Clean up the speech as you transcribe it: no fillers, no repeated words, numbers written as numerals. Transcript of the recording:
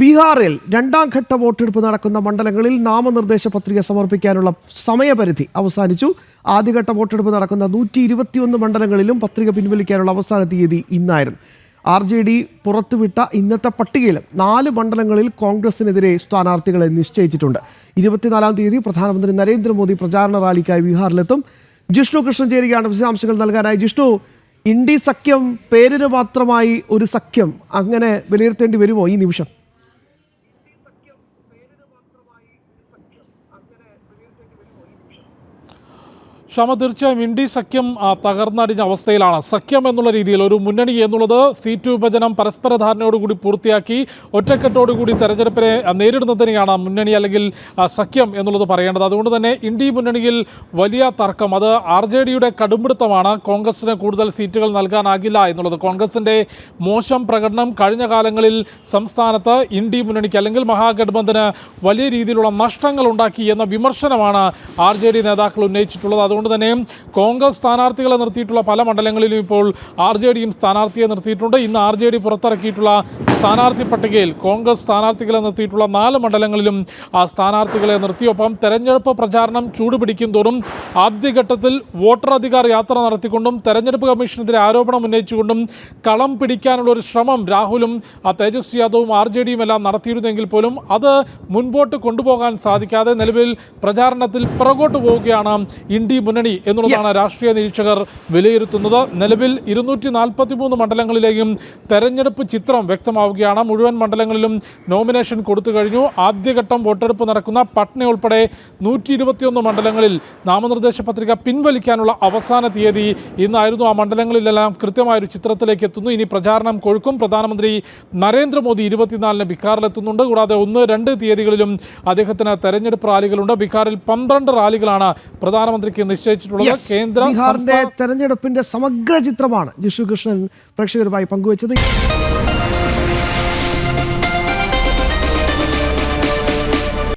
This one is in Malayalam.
ബീഹാറിൽ രണ്ടാം ഘട്ട വോട്ടെടുപ്പ് നടക്കുന്ന മണ്ഡലങ്ങളിൽ നാമനിർദ്ദേശ പത്രിക സമർപ്പിക്കാനുള്ള സമയപരിധി അവസാനിച്ചു. ആദ്യഘട്ട വോട്ടെടുപ്പ് നടക്കുന്ന 121 മണ്ഡലങ്ങളിലും പത്രിക പിൻവലിക്കാനുള്ള അവസാന തീയതി ഇന്നായിരുന്നു. RJD പുറത്തുവിട്ട ഇന്നത്തെ പട്ടികയിൽ 4 മണ്ഡലങ്ങളിൽ കോൺഗ്രസിനെതിരെ സ്ഥാനാർത്ഥികളെ നിശ്ചയിച്ചിട്ടുണ്ട്. 24-ാം തീയതി പ്രധാനമന്ത്രി നരേന്ദ്രമോദി പ്രചാരണ റാലിക്കായി ബീഹാറിലെത്തും. ജിഷ്ണു കൃഷ്ണൻ ചേരുകയാണ് വിശദാംശങ്ങൾ നൽകാനായി. ജിഷ്ണു, ഇന്ത്യ സഖ്യം പേരിന് മാത്രമായി ഒരു സഖ്യം അങ്ങനെ വിലയിരുത്തേണ്ടി വരുമോ ഈ നിമിഷം? ക്ഷമ, തീർച്ചയായും ഇന്ത്യ സഖ്യം തകർന്നടിഞ്ഞ അവസ്ഥയിലാണ്. സഖ്യം എന്നുള്ള രീതിയിൽ ഒരു മുന്നണി എന്നുള്ളത് സീറ്റ് വിഭജനം പരസ്പര ധാരണയോടുകൂടി പൂർത്തിയാക്കി ഒറ്റക്കെട്ടോടുകൂടി തെരഞ്ഞെടുപ്പിനെ നേരിടുന്നതിനെയാണ് മുന്നണി അല്ലെങ്കിൽ സഖ്യം എന്നുള്ളത് പറയേണ്ടത്. അതുകൊണ്ട് തന്നെ ഇന്ത്യ മുന്നണിയിൽ വലിയ തർക്കം, അത് RJDയുടെ കടുംപിടുത്തമാണ്. കോൺഗ്രസിന് കൂടുതൽ സീറ്റുകൾ നൽകാനാകില്ല എന്നുള്ളത്. കോൺഗ്രസിൻ്റെ മോശം പ്രകടനം കഴിഞ്ഞ കാലങ്ങളിൽ സംസ്ഥാനത്ത് ഇന്ത്യ മുന്നണിക്ക് അല്ലെങ്കിൽ മഹാഗഠബന്ധന് വലിയ രീതിയിലുള്ള നഷ്ടങ്ങൾ ഉണ്ടാക്കി എന്ന വിമർശനമാണ് RJD നേതാക്കൾ ഉന്നയിച്ചിട്ടുള്ളത്. അതുകൊണ്ട് തന്നെ കോൺഗ്രസ് സ്ഥാനാർത്ഥികളെ നിർത്തിയിട്ടുള്ള പല മണ്ഡലങ്ങളിലും ഇപ്പോൾ RJDയും സ്ഥാനാർത്ഥിയെ നിർത്തിയിട്ടുണ്ട്. ഇന്ന് RJD പുറത്തിറക്കിയിട്ടുള്ള സ്ഥാനാർത്ഥി പട്ടികയിൽ കോൺഗ്രസ് സ്ഥാനാർത്ഥികളെ നിർത്തിയിട്ടുള്ള 4 മണ്ഡലങ്ങളിലും ആ സ്ഥാനാർത്ഥികളെ നിർത്തിയൊപ്പം തെരഞ്ഞെടുപ്പ് പ്രചാരണം ചൂടുപിടിക്കും തോറും ആദ്യഘട്ടത്തിൽ വോട്ടർ അധികാർ യാത്ര നടത്തിക്കൊണ്ടും തെരഞ്ഞെടുപ്പ് കമ്മീഷനെതിരെ ആരോപണം ഉന്നയിച്ചുകൊണ്ടും കളം പിടിക്കാനുള്ള ഒരു ശ്രമം രാഹുലും തേജസ്വി യാദവും RJDയും എല്ലാം നടത്തിയിരുന്നെങ്കിൽ പോലും അത് മുൻപോട്ട് കൊണ്ടുപോകാൻ സാധിക്കാതെ നിലവിൽ പ്രചാരണത്തിൽ പുറകോട്ട് പോവുകയാണ് ഇന്ത്യ മുന്നണി എന്നുള്ളതാണ് രാഷ്ട്രീയ നിരീക്ഷകർ വിലയിരുത്തുന്നത്. നിലവിൽ 243 മണ്ഡലങ്ങളിലെയും തെരഞ്ഞെടുപ്പ് ചിത്രം വ്യക്തമാവുകയാണ്. മുഴുവൻ മണ്ഡലങ്ങളിലും നോമിനേഷൻ കൊടുത്തു കഴിഞ്ഞു. ആദ്യഘട്ടം വോട്ടെടുപ്പ് നടക്കുന്ന പട്ന ഉൾപ്പെടെ 121 മണ്ഡലങ്ങളിൽ നാമനിർദ്ദേശ പത്രിക പിൻവലിക്കാനുള്ള അവസാന തീയതി ഇന്നായിരുന്നു. ആ മണ്ഡലങ്ങളിലെല്ലാം കൃത്യമായൊരു ചിത്രത്തിലേക്ക് എത്തുന്നു. ഇനി പ്രചാരണം കൊഴുക്കും. പ്രധാനമന്ത്രി നരേന്ദ്രമോദി 24-ന് ബീഹാറിലെത്തുന്നുണ്ട്. കൂടാതെ 1-2 തീയതികളിലും അദ്ദേഹത്തിന് തെരഞ്ഞെടുപ്പ് റാലികളുണ്ട്. ബീഹാറിൽ 12 റാലികളാണ് പ്രധാനമന്ത്രിക്ക് നിശ്ചയിച്ചിട്ടുള്ളത്. ബീഹാറിന്റെ തെരഞ്ഞെടുപ്പിന്റെ സമഗ്ര ചിത്രമാണ് ജിഷ്ണു കൃഷ്ണൻ പ്രേക്ഷകരുമായി പങ്കുവച്ചത്.